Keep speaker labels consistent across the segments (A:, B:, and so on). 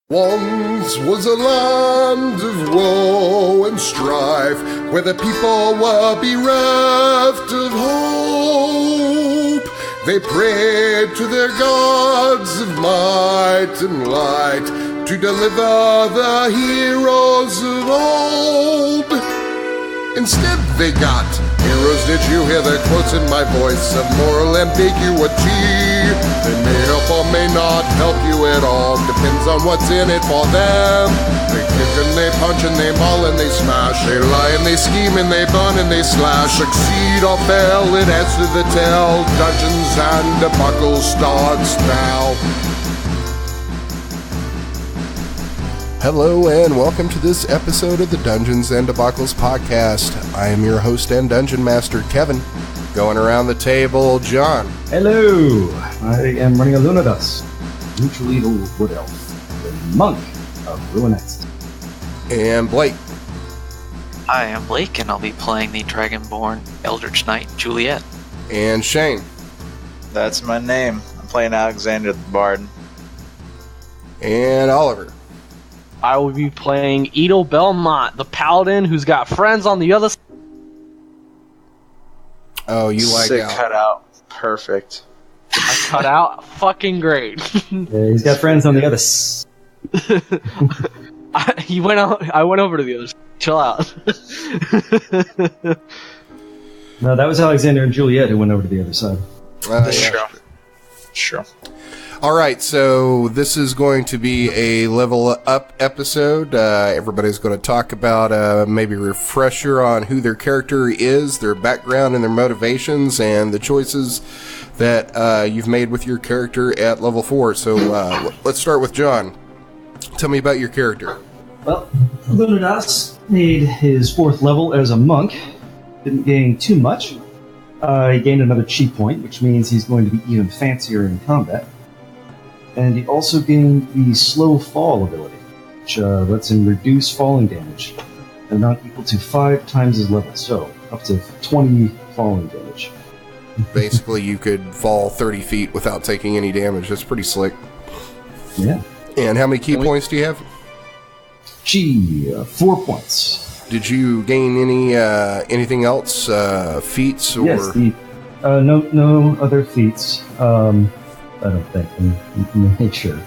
A: Once was a land of woe and strife, where the people were bereft of hope. They prayed to their gods of might and light to deliver the heroes of old. Instead they got heroes. Did you hear the quotes in my voice of moral ambiguity? They may help or may not help you at all. Depends on what's in it for them. They kick and they punch and they maul and they smash. They lie and they scheme and they burn and they slash. Succeed or fail, it adds to the tale. Dungeons and Debacle starts now.
B: Hello and welcome to this episode of the Dungeons and Debacles podcast. I am your host and dungeon master, Kevin. Going around the table, John.
C: Hello, I am running Alunodas, neutral evil wood elf, the monk of Ruinaxis.
B: And Blake.
D: Hi, I'm Blake, and I'll be playing the Dragonborn eldritch knight, Juliet.
B: And Shane.
E: That's my name. I'm playing Alexander the Bard.
B: And Oliver.
F: I will be playing Edel Belmont, the paladin who's got friends on the other side.
B: Oh, you like
E: Sick
B: out.
E: cutout. Perfect.
F: I cut out fucking great.
C: Yeah, he's got friends on the other side.
F: I went over to the other side. Chill out.
C: No, that was Alexander and Juliet who went over to the other side.
B: Yeah.
E: Sure.
B: All right, so this is going to be a level up episode. Everybody's going to talk about maybe a refresher on who their character is, their background and their motivations, and the choices that you've made with your character at level 4. So let's start with John. Tell me about your character.
C: Well, Alunodas made his 4th level as a monk. Didn't gain too much. He gained another chi point, which means he's going to be even fancier in combat. And he also gained the slow fall ability, which lets him reduce falling damage, and not equal to 5 times his level, so up to 20 falling damage.
B: Basically, you could fall 30 feet without taking any damage. That's pretty slick.
C: Yeah.
B: And how many key points do you have?
C: Chi, 4 points.
B: Did you gain anything else? Feats or?
C: Yes, no other feats. I don't think. Let me make sure.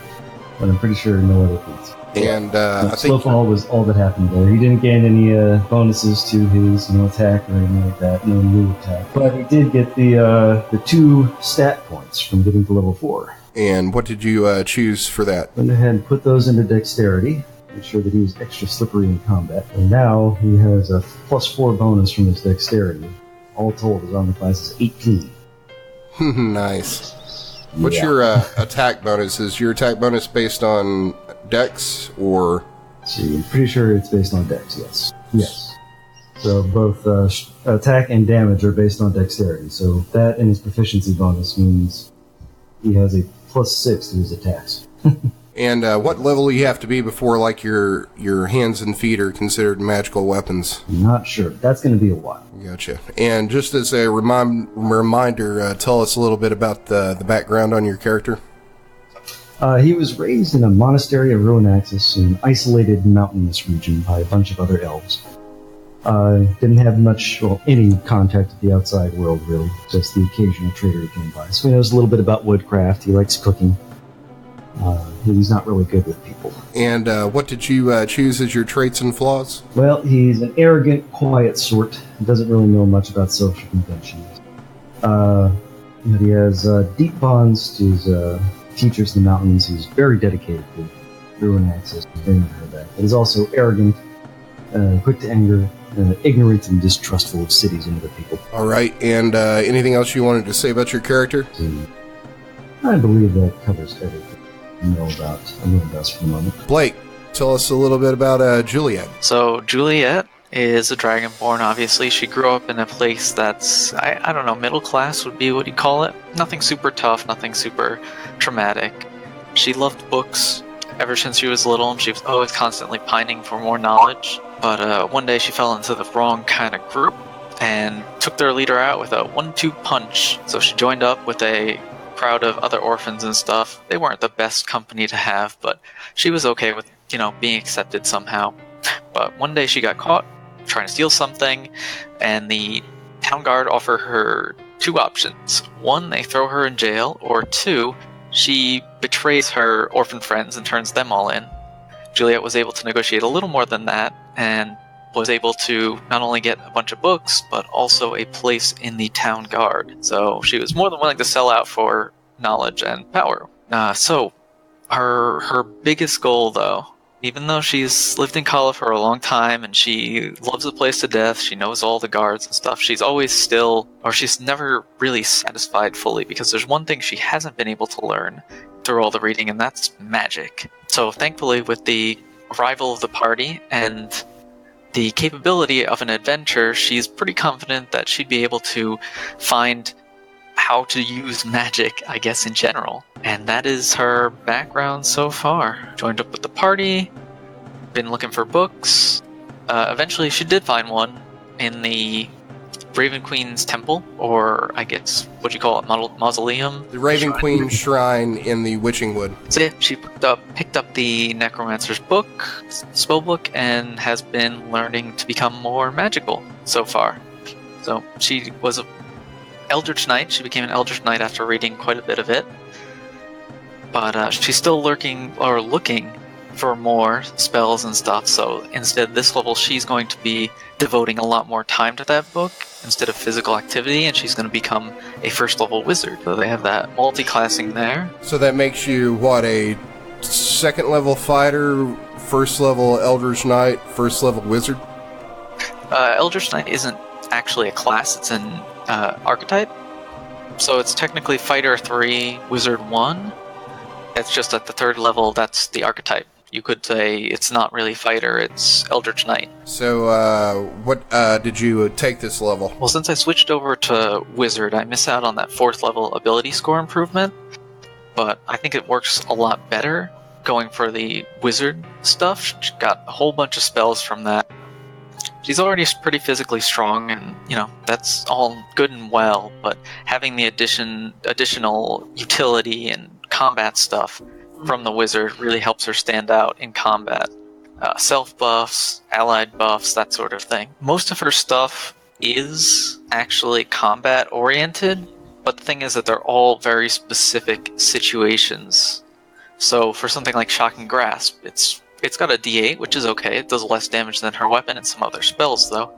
C: But I'm pretty sure no other feats.
B: And I think
C: slow fall was all that happened there. He didn't gain any bonuses to his attack or anything like that. No new attack. But he did get the 2 stat points from getting to level 4.
B: And what did you choose for that?
C: Went ahead and put those into dexterity. Made sure that he was extra slippery in combat. And now he has a +4 bonus from his dexterity. All told, his armor class is 18.
B: Nice. What's your attack bonus? Is your attack bonus based on dex or?
C: See, I'm pretty sure it's based on dex, yes. Yes. So both attack and damage are based on dexterity. So that and his proficiency bonus means he has a +6 to his attacks.
B: And what level do you have to be before, like, your hands and feet are considered magical weapons?
C: Not sure. That's going to be a while.
B: Gotcha. And just as a reminder, tell us a little bit about the background on your character.
C: He was raised in a monastery of Ruinaxis in an isolated mountainous region by a bunch of other elves. Didn't have much, any contact with the outside world, really. Just the occasional trader who came by. So he knows a little bit about woodcraft. He likes cooking. He's not really good with people.
B: And what did you choose as your traits and flaws?
C: Well, he's an arrogant, quiet sort. He doesn't really know much about social conventions. He has deep bonds to his teachers in the mountains. He's very dedicated to Ruinaxis and bringing her back. But he's also arrogant, quick to anger, ignorant and distrustful of cities and other people.
B: All right. And anything else you wanted to say about your character?
C: I believe that covers everything you know about Alunodas for the moment.
B: Blake, tell us a little bit about Juliet.
D: So, Juliet is a Dragonborn, obviously. She grew up in a place that's, I don't know, middle class would be what you call it. Nothing super tough, nothing super traumatic. She loved books ever since she was little, and she was always constantly pining for more knowledge. But one day she fell into the wrong kind of group and took their leader out with a 1-2 punch. So she joined up with a crowd of other orphans and stuff. They weren't the best company to have, but she was okay with, being accepted somehow. But one day she got caught trying to steal something, and the town guard offered her two options. One, they throw her in jail, or two, she betrays her orphan friends and turns them all in. Juliet was able to negotiate a little more than that, and was able to not only get a bunch of books, but also a place in the town guard. So she was more than willing to sell out for knowledge and power. So her biggest goal, though, even though she's lived in Kala for a long time and she loves the place to death, she knows all the guards and stuff, she's never really satisfied fully, because there's one thing she hasn't been able to learn through all the reading, and that's magic. So thankfully, with the arrival of the party and the capability of an adventurer, she's pretty confident that she'd be able to find how to use magic, I guess, in general. And that is her background so far. Joined up with the party, been looking for books. Eventually she did find one in the Raven Queen's temple, or I guess what you call it, mausoleum.
B: The Raven Queen shrine in the Witching Wood.
D: So yeah, she picked up the necromancer's book, spell book, and has been learning to become more magical so far. So she was an eldritch knight. She became an eldritch knight after reading quite a bit of it. But she's still looking for more spells and stuff, so instead this level she's going to be devoting a lot more time to that book instead of physical activity, and she's going to become a first level wizard. So they have that multi-classing there.
B: So that makes you, what, a second level fighter, first level eldritch knight, first level wizard?
D: Eldritch knight isn't actually a class, it's an archetype. So it's technically fighter 3, wizard 1. It's just at the third level, that's the archetype. You could say it's not really fighter, it's Eldritch Knight.
B: So, what did you take this level?
D: Well, since I switched over to Wizard, I miss out on that 4th level ability score improvement, but I think it works a lot better going for the Wizard stuff. She got a whole bunch of spells from that. She's already pretty physically strong, and, that's all good and well, but having the additional utility and combat stuff from the wizard really helps her stand out in combat. Self buffs, allied buffs, that sort of thing. Most of her stuff is actually combat oriented, but the thing is that they're all very specific situations. So for something like Shocking Grasp, it's got a D8, which is okay. It does less damage than her weapon and some other spells, though.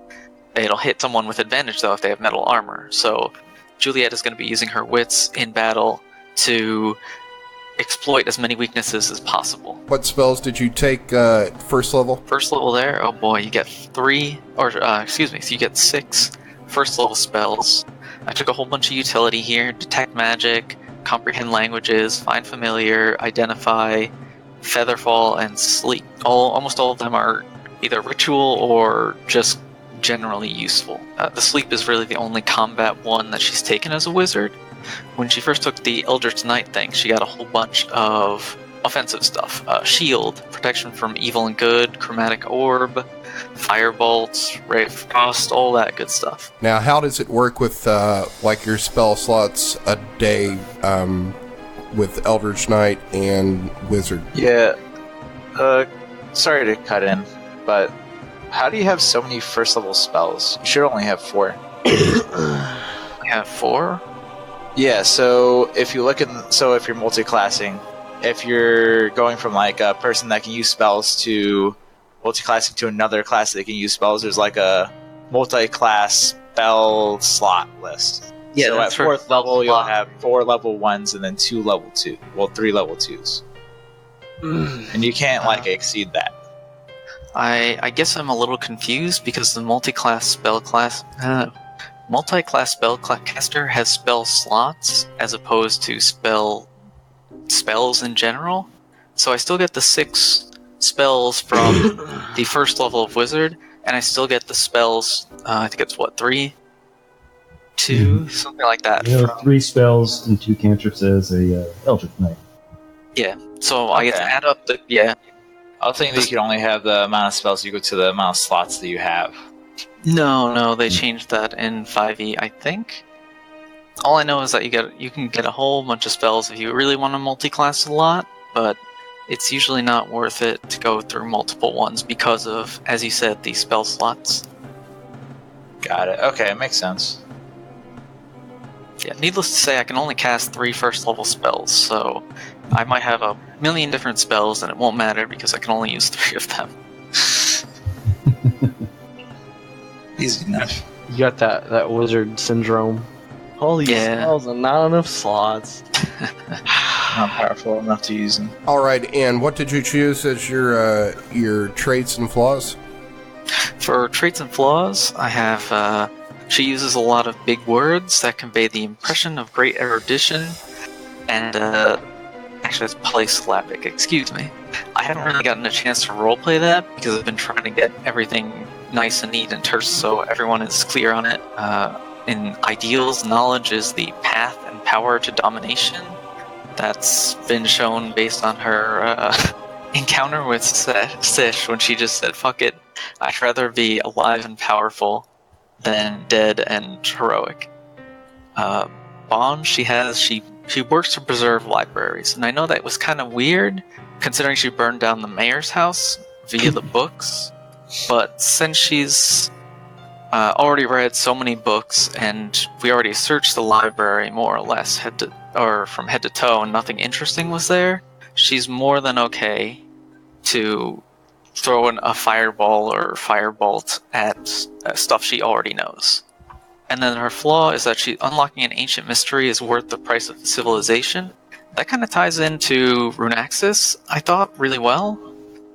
D: It'll hit someone with advantage, though, if they have metal armor. So Juliet is going to be using her wits in battle to exploit as many weaknesses as possible.
B: What spells did you take first level?
D: First level there, oh boy, you get so you get 6 first level spells. I took a whole bunch of utility here: detect magic, comprehend languages, find familiar, identify, featherfall, and sleep. Almost all of them are either ritual or just generally useful. The sleep is really the only combat one that she's taken as a wizard. When she first took the Eldritch Knight thing, she got a whole bunch of offensive stuff. Shield, protection from evil and good, chromatic orb, firebolt, ray of frost, all that good stuff.
B: Now, how does it work with your spell slots a day with Eldritch Knight and Wizard?
E: Yeah, sorry to cut in, but how do you have so many first level spells? You should only have 4.
D: You have 4?
E: Yeah, so if you're multi-classing, if you're going from a person that can use spells to multi-classing to another class that can use spells, there's a multi-class spell slot list.
D: Yeah,
E: so at 4th level, you'll have 4 level 1s and then 2 level 2. Well, 3 level 2s. And you can't exceed that.
D: I guess I'm a little confused because the multi-class spellcaster has spell slots as opposed to spells in general. So I still get the 6 spells from the first level of wizard, and I still get the spells, I think it's 3? 2? Something like that.
C: You have 3 spells and 2 cantrips as a Eldritch Knight.
D: Yeah, so I get to add up the... Yeah.
E: I was thinking that you can only have the amount of spells equal to the amount of slots that you have.
D: No, they changed that in 5e, I think. All I know is that you can get a whole bunch of spells if you really want to multi-class a lot, but it's usually not worth it to go through multiple ones because of, as you said, these spell slots.
E: Got it. Okay, it makes sense.
D: Yeah, needless to say, I can only cast 3 first-level spells, so I might have a million different spells, and it won't matter because I can only use 3 of them.
E: Easy enough.
F: You got that wizard syndrome. All these spells and not enough slots.
E: Not powerful enough to use them.
B: All right, and what did you choose as your traits and flaws?
D: For traits and flaws, I have, she uses a lot of big words that convey the impression of great erudition, and, actually it's polysyllabic, excuse me. I haven't really gotten a chance to roleplay that, because I've been trying to get everything nice and neat and terse so everyone is clear on it. In Ideals, knowledge is the path and power to domination. That's been shown based on her, encounter with Sish when she just said, fuck it, I'd rather be alive and powerful than dead and heroic. Bond, she works to preserve libraries, and I know that was kind of weird, considering she burned down the mayor's house via the books, but since she's already read so many books, and we already searched the library more or less from head to toe, and nothing interesting was there, she's more than okay to throw in a fireball or firebolt at stuff she already knows. And then her flaw is that unlocking an ancient mystery is worth the price of civilization. That kind of ties into Runaxis, I thought, really well,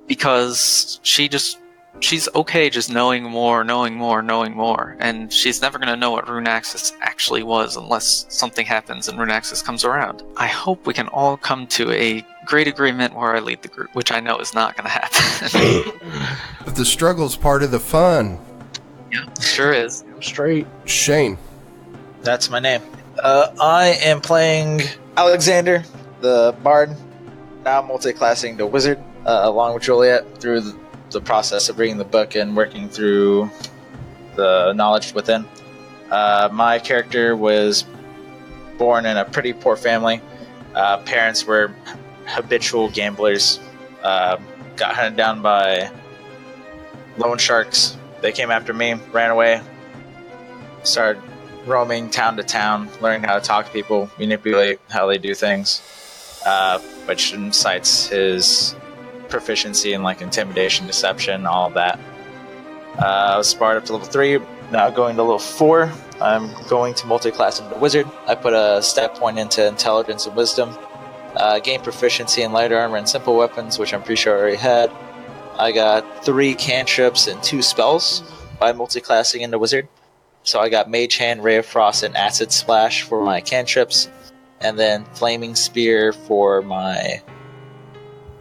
D: because she's okay just knowing more, and she's never going to know what Runaxis actually was unless something happens and Runaxis comes around. I hope we can all come to a great agreement where I lead the group, which I know is not going to happen.
B: But the struggle's part of the fun.
D: Yeah, sure is.
F: Straight.
B: Shane.
E: That's my name. I am playing Alexander, the bard. Now multi-classing the wizard, along with Juliet, through the process of reading the book and working through the knowledge within. My character was born in a pretty poor family. Parents were habitual gamblers. Got hunted down by loan sharks. They came after me, ran away, started roaming town to town, learning how to talk to people, manipulate how they do things, which incites his proficiency in like intimidation, deception, all of that. I was sparred up to level 3, now going to level 4. I'm going to multi-class into wizard. I put a stat point into intelligence and wisdom. Gain proficiency in light armor and simple weapons, which I'm pretty sure I already had. I got 3 cantrips and 2 spells by multi-classing into wizard. So I got Mage Hand, Ray of Frost, and Acid Splash for my cantrips, and then Flaming Spear for my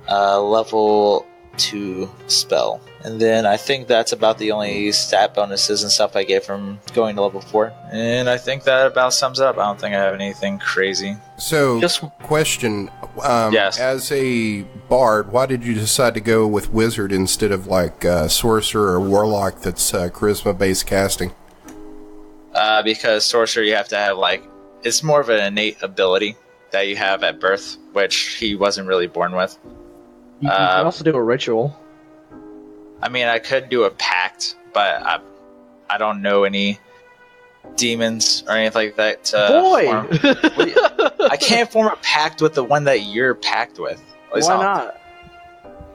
E: level 2 spell. And then I think that's about the only stat bonuses and stuff I get from going to level 4. And I think that about sums it up. I don't think I have anything crazy.
B: So, question.
E: Yes.
B: As a bard, why did you decide to go with wizard instead of like sorcerer or warlock that's charisma-based casting?
E: Because sorcerer, you have to have it's more of an innate ability that you have at birth, which he wasn't really born with.
F: You can also do a ritual.
E: I mean, I could do a pact, but I don't know any demons or anything like that. I can't form a pact with the one that you're packed with.
F: Why not?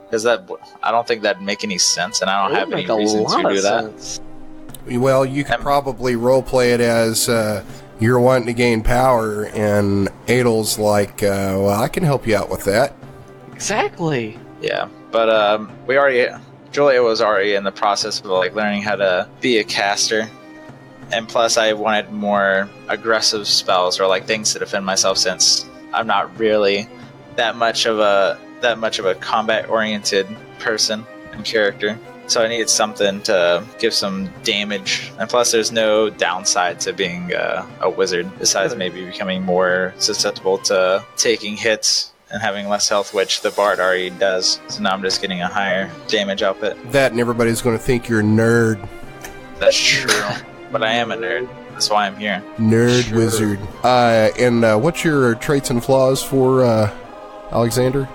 E: Because I don't think that'd make any sense, and I don't have any reason to do that.
B: Well, you could probably roleplay it as you're wanting to gain power, and Edel's like, well, I can help you out with that.
F: Exactly.
E: Yeah, but Julia was already in the process of learning how to be a caster, and plus I wanted more aggressive spells or things to defend myself, since I'm not really that much of a combat oriented person and character. So I needed something to give some damage, and plus there's no downside to being a wizard besides maybe becoming more susceptible to taking hits and having less health, which the bard already does. So now I'm just getting a higher damage output.
B: That, and everybody's going to think you're a nerd.
E: That's true, but I am a nerd. That's why I'm here.
B: Nerd wizard. And what's your traits and flaws for Alexander?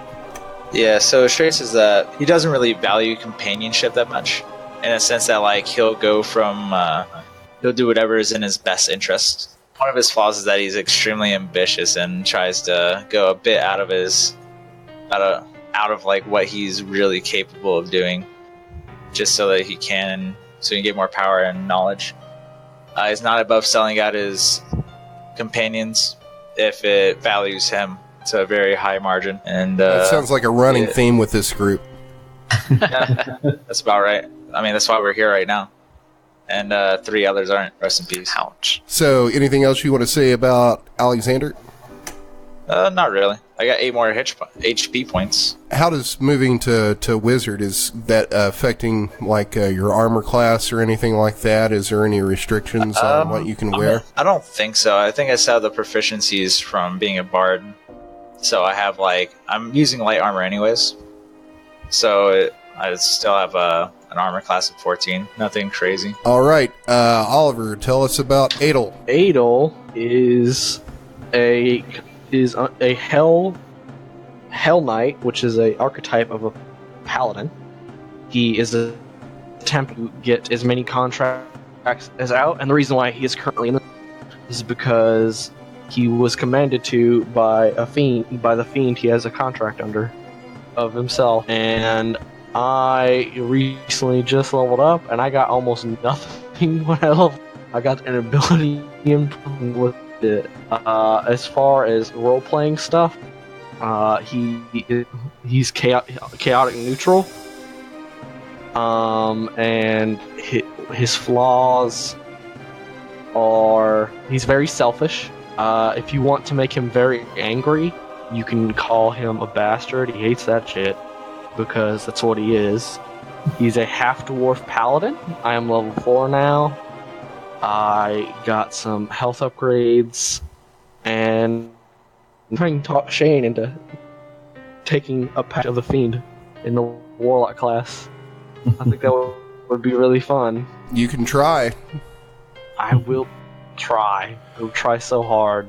E: Yeah, so his traits is that he doesn't really value companionship that much, in a sense that like he'll go from he'll do whatever is in his best interest. One of his flaws is that he's extremely ambitious and tries to go a bit out of like what he's really capable of doing, just so that he can get more power and knowledge. He's not above selling out his companions if it values him to a very high margin. And
B: that sounds like a running theme with this group.
E: Yeah, that's about right. I mean, that's why we're here right now. And 3 others aren't. Rest in peace.
D: Ouch.
B: So, anything else you want to say about Alexander?
E: Not really. I got 8 more HP points.
B: How does moving to wizard, is that affecting like your armor class or anything like that? Is there any restrictions on what you can wear?
E: I don't think so. I think I still have the proficiencies from being a bard. So I have I'm using light armor anyways. So I still have an armor class of 14. Nothing crazy.
B: All right, Oliver, tell us about Edel.
F: Edel is a hell knight, which is a archetype of a paladin. He is attempting to get as many contracts as out, and the reason why he is currently in this is because he was commanded to by the fiend he has a contract under of himself. And I recently just leveled up, and I got almost nothing when I leveled. I got an ability improvement with it. As far as role-playing stuff, he's chaotic neutral. And his flaws are he's very selfish. If you want to make him very angry, you can call him a bastard. He hates that shit because that's what he is. He's a half-dwarf paladin. I am level 4 now. I got some health upgrades, and I'm trying to talk Shane into taking a patch of the fiend in the warlock class. I think that would be really fun.
B: You can try.
F: I will try. I will try so hard.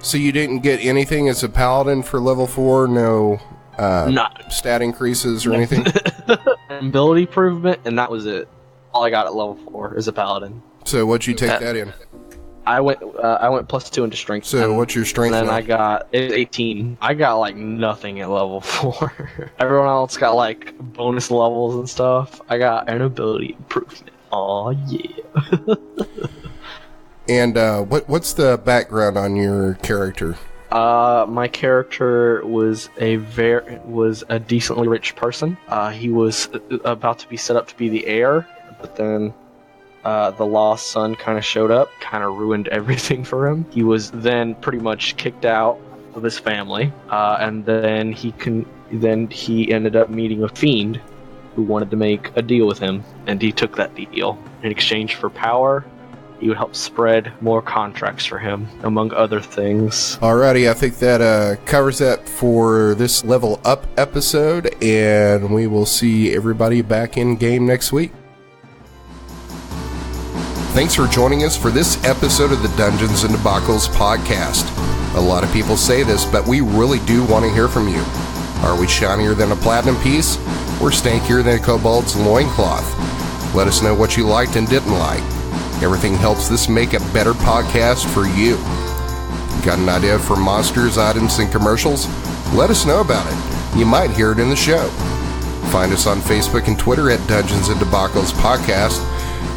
B: So you didn't get anything as a paladin for level 4? No stat increases or anything?
F: Ability improvement, and that was it. All I got at level 4 is a paladin.
B: So what'd you take that in?
F: I went +2 into strength.
B: So what's your strength?
F: And then I got 18. I got nothing at level 4. Everyone else got bonus levels and stuff. I got an ability improvement. Oh yeah.
B: And what's the background on your character?
F: My character was a decently rich person. He was about to be set up to be the heir, but then the lost son kind of showed up, kind of ruined everything for him. He was then pretty much kicked out of his family, and then he ended up meeting a fiend who wanted to make a deal with him, and he took that deal. In exchange for power, he would help spread more contracts for him, among other things.
B: Alrighty, I think that covers that for this Level Up episode, and we will see everybody back in game next week. Thanks for joining us for this episode of the Dungeons & Debacles podcast. A lot of people say this, but we really do want to hear from you. Are we shinier than a platinum piece, or stankier than a kobold's loincloth? Let us know what you liked and didn't like. Everything helps this make a better podcast for you. Got an idea for monsters, items, and commercials? Let us know about it. You might hear it in the show. Find us on Facebook and Twitter at Dungeons & Debacles Podcast.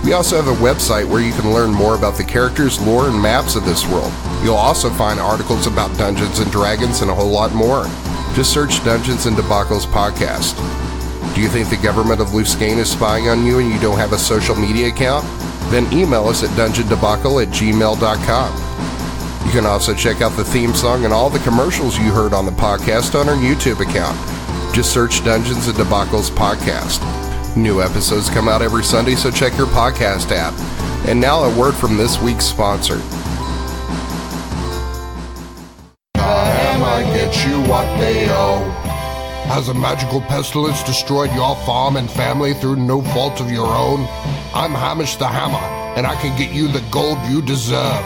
B: We also have a website where you can learn more about the characters, lore, and maps of this world. You'll also find articles about Dungeons & Dragons and a whole lot more. Just search Dungeons & Debacles Podcast. Do you think the government of Luscane is spying on you and you don't have a social media account? Then email us at dungeondebacle@gmail.com. You can also check out the theme song and all the commercials you heard on the podcast on our YouTube account. Just search Dungeons & Debacles Podcast. New episodes come out every Sunday, so check your podcast app. And now a word from this week's sponsor.
A: Hammer gets you what they owe. Has a magical pestilence destroyed your farm and family through no fault of your own? I'm Hamish the Hammer. and I can get you the gold you deserve.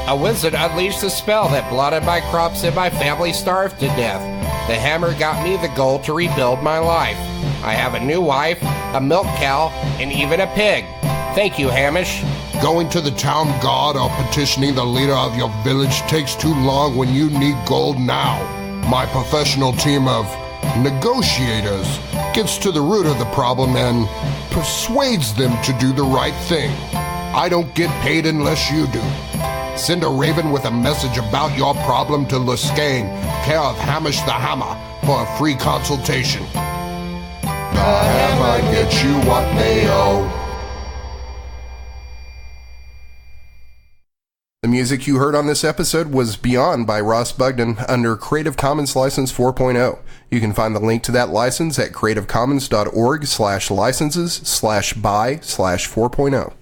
B: A wizard unleashed a spell that blotted my crops and my family starved to death. The hammer got me the gold to rebuild my life. I have a new wife, a milk cow, and even a pig. Thank you, Hamish.
A: Going to the town guard or petitioning the leader of your village takes too long when you need gold now. My professional team of negotiators gets to the root of the problem and persuades them to do the right thing. I don't get paid unless you do. Send a raven with a message about your problem to Luscane, care of Hamish the Hammer, for a free consultation. The hammer gets you what they owe.
B: The music you heard on this episode was Beyond by Ross Bugden under Creative Commons License 4.0. You can find the link to that license at creativecommons.org/licenses/by/4.0.